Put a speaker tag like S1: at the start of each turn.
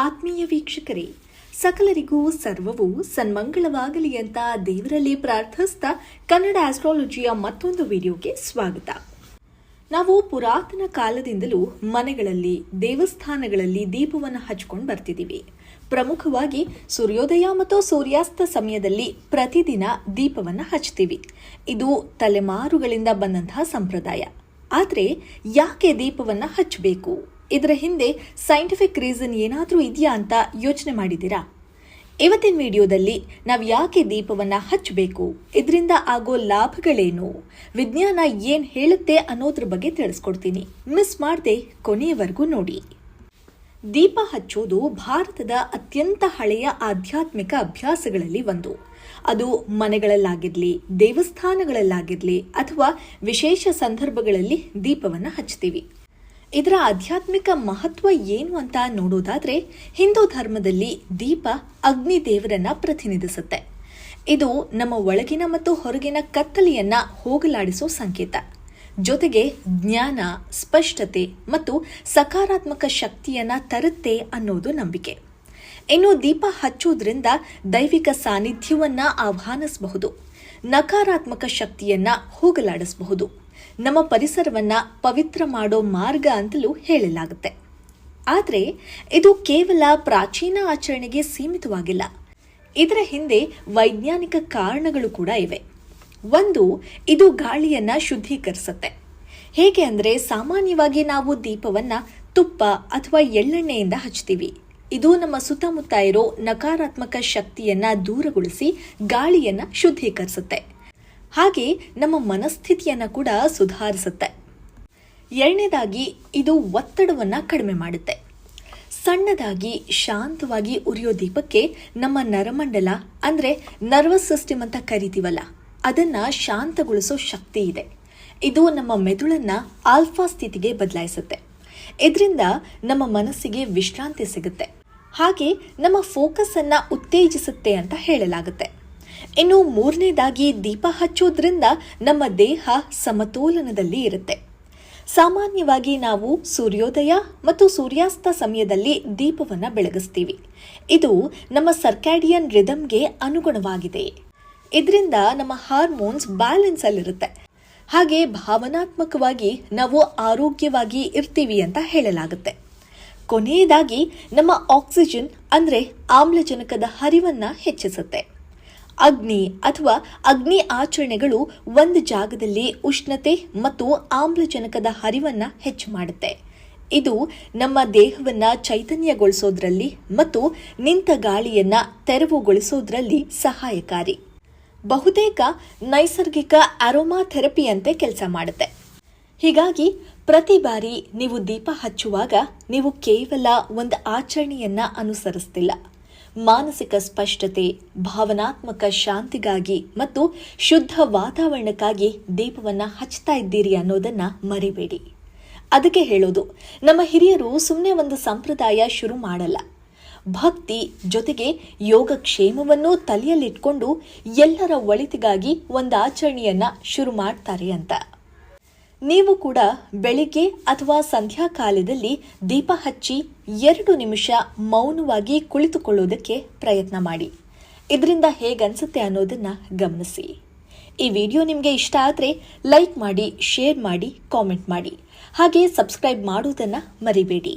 S1: ಆತ್ಮೀಯ ವೀಕ್ಷಕರೇ, ಸಕಲರಿಗೂ ಸರ್ವವು ಸನ್ಮಂಗಳವಾಗಲಿ ಅಂತ ದೇವರಲ್ಲಿ ಪ್ರಾರ್ಥಿಸ್ತಾ ಕನ್ನಡ ಆಸ್ಟ್ರಾಲಜಿಯ ಮತ್ತೊಂದು ವಿಡಿಯೋಗೆ ಸ್ವಾಗತ. ನಾವು ಪುರಾತನ ಕಾಲದಿಂದಲೂ ಮನೆಗಳಲ್ಲಿ, ದೇವಸ್ಥಾನಗಳಲ್ಲಿ ದೀಪವನ್ನು ಹಚ್ಕೊಂಡು ಬರ್ತಿದ್ದೀವಿ. ಪ್ರಮುಖವಾಗಿ ಸೂರ್ಯೋದಯ ಮತ್ತು ಸೂರ್ಯಾಸ್ತ ಸಮಯದಲ್ಲಿ ಪ್ರತಿದಿನ ದೀಪವನ್ನು ಹಚ್ತೀವಿ. ಇದು ತಲೆಮಾರುಗಳಿಂದ ಬಂದಂತಹ ಸಂಪ್ರದಾಯ. ಆದರೆ ಯಾಕೆ ದೀಪವನ್ನು ಹಚ್ಚಬೇಕು? ಇದರ ಹಿಂದೆ ಸೈಂಟಿಫಿಕ್ ರೀಸನ್ ಏನಾದರೂ ಇದೆಯಾ ಅಂತ ಯೋಚನೆ ಮಾಡಿದ್ದೀರಾ? ಇವತ್ತಿನ ವಿಡಿಯೋದಲ್ಲಿ ನಾವು ಯಾಕೆ ದೀಪವನ್ನು ಹಚ್ಚಬೇಕು, ಇದರಿಂದ ಆಗೋ ಲಾಭಗಳೇನು, ವಿಜ್ಞಾನ ಏನು ಹೇಳುತ್ತೆ ಅನ್ನೋದ್ರ ಬಗ್ಗೆ ತಿಳಿಸ್ಕೊಡ್ತೀನಿ. ಮಿಸ್ ಮಾಡದೆ ಕೊನೆಯವರೆಗೂ ನೋಡಿ. ದೀಪ ಹಚ್ಚೋದು ಭಾರತದ ಅತ್ಯಂತ ಹಳೆಯ ಆಧ್ಯಾತ್ಮಿಕ ಅಭ್ಯಾಸಗಳಲ್ಲಿ ಒಂದು. ಅದು ಮನೆಗಳಲ್ಲಾಗಿರಲಿ, ದೇವಸ್ಥಾನಗಳಲ್ಲಾಗಿರಲಿ ಅಥವಾ ವಿಶೇಷ ಸಂದರ್ಭಗಳಲ್ಲಿ ದೀಪವನ್ನು ಹಚ್ತೀವಿ. ಇದರ ಆಧ್ಯಾತ್ಮಿಕ ಮಹತ್ವ ಏನು ಅಂತ ನೋಡೋದಾದ್ರೆ, ಹಿಂದೂ ಧರ್ಮದಲ್ಲಿ ದೀಪ ಅಗ್ನಿ ದೇವರನ್ನ ಪ್ರತಿನಿಧಿಸುತ್ತೆ. ಇದು ನಮ್ಮ ಒಳಗಿನ ಮತ್ತು ಹೊರಗಿನ ಕತ್ತಲೆಯನ್ನ ಹೋಗಲಾಡಿಸೋ ಸಂಕೇತ. ಜೊತೆಗೆ ಜ್ಞಾನ, ಸ್ಪಷ್ಟತೆ ಮತ್ತು ಸಕಾರಾತ್ಮಕ ಶಕ್ತಿಯನ್ನ ತರುತ್ತೆ ಅನ್ನೋದು ನಂಬಿಕೆ. ಇನ್ನು ದೀಪ ಹಚ್ಚೋದ್ರಿಂದ ದೈವಿಕ ಸಾನ್ನಿಧ್ಯವನ್ನ ಆಹ್ವಾನಿಸಬಹುದು, ನಕಾರಾತ್ಮಕ ಶಕ್ತಿಯನ್ನ ಹೋಗಲಾಡಿಸಬಹುದು, ನಮ್ಮ ಪರಿಸರವನ್ನ ಪವಿತ್ರ ಮಾಡೋ ಮಾರ್ಗ ಅಂತಲೂ ಹೇಳಲಾಗುತ್ತೆ. ಆದರೆ ಇದು ಕೇವಲ ಪ್ರಾಚೀನ ಆಚರಣೆಗೆ ಸೀಮಿತವಾಗಿಲ್ಲ. ಇದರ ಹಿಂದೆ ವೈಜ್ಞಾನಿಕ ಕಾರಣಗಳು ಕೂಡ ಇವೆ. ಒಂದು, ಇದು ಗಾಳಿಯನ್ನ ಶುದ್ಧೀಕರಿಸುತ್ತೆ. ಹೇಗೆ ಅಂದರೆ, ಸಾಮಾನ್ಯವಾಗಿ ನಾವು ದೀಪವನ್ನ ತುಪ್ಪ ಅಥವಾ ಎಳ್ಳೆಣ್ಣೆಯಿಂದ ಹಚ್ತೀವಿ. ಇದು ನಮ್ಮ ಸುತ್ತಮುತ್ತ ಇರೋ ನಕಾರಾತ್ಮಕ ಶಕ್ತಿಯನ್ನ ದೂರಗೊಳಿಸಿ ಗಾಳಿಯನ್ನ ಶುದ್ಧೀಕರಿಸುತ್ತೆ. ಹಾಗೆ ನಮ್ಮ ಮನಸ್ಥಿತಿಯನ್ನ ಕೂಡ ಸುಧಾರಿಸುತ್ತೆ. ಎರಡನೇದಾಗಿ, ಇದು ಒತ್ತಡವನ್ನ ಕಡಿಮೆ ಮಾಡುತ್ತೆ. ಸಣ್ಣದಾಗಿ ಶಾಂತವಾಗಿ ಉರಿಯೋ ದೀಪಕ್ಕೆ ನಮ್ಮ ನರಮಂಡಲ ಅಂದ್ರೆ ನರ್ವಸ್ ಸಿಸ್ಟಮ್ ಅಂತ ಕರಿತೀವಲ್ಲ, ಅದನ್ನ ಶಾಂತಗೊಳಿಸೋ ಶಕ್ತಿ ಇದೆ. ಇದು ನಮ್ಮ ಮೆದುಳನ್ನ ಆಲ್ಫಾ ಸ್ಥಿತಿಗೆ ಬದಲಾಯಿಸುತ್ತೆ. ಇದರಿಂದ ನಮ್ಮ ಮನಸ್ಸಿಗೆ ವಿಶ್ರಾಂತಿ ಸಿಗುತ್ತೆ. ಹಾಗೆ ನಮ್ಮ ಫೋಕಸ್ ಅನ್ನ ಉತ್ತೇಜಿಸುತ್ತೆ ಅಂತ ಹೇಳಲಾಗುತ್ತೆ. ಇನ್ನು ಮೂರನೇದಾಗಿ, ದೀಪ ಹಚ್ಚೋದ್ರಿಂದ ನಮ್ಮ ದೇಹ ಸಮತೋಲನದಲ್ಲಿ ಇರುತ್ತೆ. ಸಾಮಾನ್ಯವಾಗಿ ನಾವು ಸೂರ್ಯೋದಯ ಮತ್ತು ಸೂರ್ಯಾಸ್ತ ಸಮಯದಲ್ಲಿ ದೀಪವನ್ನು ಬೆಳಗಿಸ್ತೀವಿ. ಇದು ನಮ್ಮ ಸರ್ಕ್ಯಾಡಿಯನ್ ರಿದಮ್ಗೆ ಅನುಗುಣವಾಗಿದೆ. ಇದರಿಂದ ನಮ್ಮ ಹಾರ್ಮೋನ್ಸ್ ಬ್ಯಾಲೆನ್ಸ್ ಅಲ್ಲಿರುತ್ತೆ. ಹಾಗೆ ಭಾವನಾತ್ಮಕವಾಗಿ ನಾವು ಆರೋಗ್ಯವಾಗಿ ಇರ್ತೀವಿ ಅಂತ ಹೇಳಲಾಗುತ್ತೆ. ಕೊನೆಯದಾಗಿ, ನಮ್ಮ ಆಕ್ಸಿಜನ್ ಅಂದ್ರೆ ಆಮ್ಲಜನಕದ ಹರಿವನ್ನ ಹೆಚ್ಚಿಸುತ್ತೆ. ಅಗ್ನಿ ಅಥವಾ ಅಗ್ನಿ ಆಚರಣೆಗಳು ಒಂದು ಜಾಗದಲ್ಲಿ ಉಷ್ಣತೆ ಮತ್ತು ಆಮ್ಲಜನಕದ ಹರಿವನ್ನ ಹೆಚ್ಚು ಮಾಡುತ್ತೆ. ಇದು ನಮ್ಮ ದೇಹವನ್ನ ಚೈತನ್ಯಗೊಳಿಸೋದ್ರಲ್ಲಿ ಮತ್ತು ನಿಂತ ಗಾಳಿಯನ್ನ ತೆರವುಗೊಳಿಸೋದ್ರಲ್ಲಿ ಸಹಾಯಕಾರಿ. ಬಹುತೇಕ ನೈಸರ್ಗಿಕ ಅರೋಮಾ ಥೆರಪಿಯಂತೆ ಕೆಲಸ ಮಾಡುತ್ತೆ. ಹೀಗಾಗಿ ಪ್ರತಿ ಬಾರಿ ನೀವು ದೀಪ ಹಚ್ಚುವಾಗ ನೀವು ಕೇವಲ ಒಂದು ಆಚರಣೆಯನ್ನ ಅನುಸರಿಸ್ತಿಲ್ಲ. ಮಾನಸಿಕ ಸ್ಪಷ್ಟತೆ, ಭಾವನಾತ್ಮಕ ಶಾಂತಿಗಾಗಿ ಮತ್ತು ಶುದ್ಧ ವಾತಾವರಣಕ್ಕಾಗಿ ದೀಪವನ್ನ ಹಚ್ತಾ ಇದ್ದೀರಿ ಅನ್ನೋದನ್ನ ಮರಿಬೇಡಿ. ಅದಕ್ಕೆ ಹೇಳೋದು, ನಮ್ಮ ಹಿರಿಯರು ಸುಮ್ಮನೆ ಒಂದು ಸಂಪ್ರದಾಯ ಶುರು ಮಾಡಲ್ಲ, ಭಕ್ತಿ ಜೊತೆಗೆ ಯೋಗಕ್ಷೇಮವನ್ನು ತಲೆಯಲ್ಲಿಟ್ಕೊಂಡು ಎಲ್ಲರ ಒಳಿತಿಗಾಗಿ ಒಂದು ಆಚರಣೆಯನ್ನ ಶುರು ಮಾಡ್ತಾರೆ ಅಂತ. ನೀವು ಕೂಡ ಬೆಳಿಗ್ಗೆ ಅಥವಾ ಸಂಧ್ಯಾ ಕಾಲದಲ್ಲಿ ದೀಪ ಹಚ್ಚಿ 2 ನಿಮಿಷ ಮೌನವಾಗಿ ಕುಳಿತುಕೊಳ್ಳೋದಕ್ಕೆ ಪ್ರಯತ್ನ ಮಾಡಿ. ಇದರಿಂದ ಹೇಗನ್ಸುತ್ತೆ ಅನ್ನೋದನ್ನ ಗಮನಿಸಿ. ಈ ವಿಡಿಯೋ ನಿಮಗೆ ಇಷ್ಟ ಆದರೆ ಲೈಕ್ ಮಾಡಿ, ಶೇರ್ ಮಾಡಿ, ಕಾಮೆಂಟ್ ಮಾಡಿ. ಹಾಗೆ ಸಬ್ಸ್ಕ್ರೈಬ್ ಮಾಡೋದನ್ನ ಮರಿಬೇಡಿ.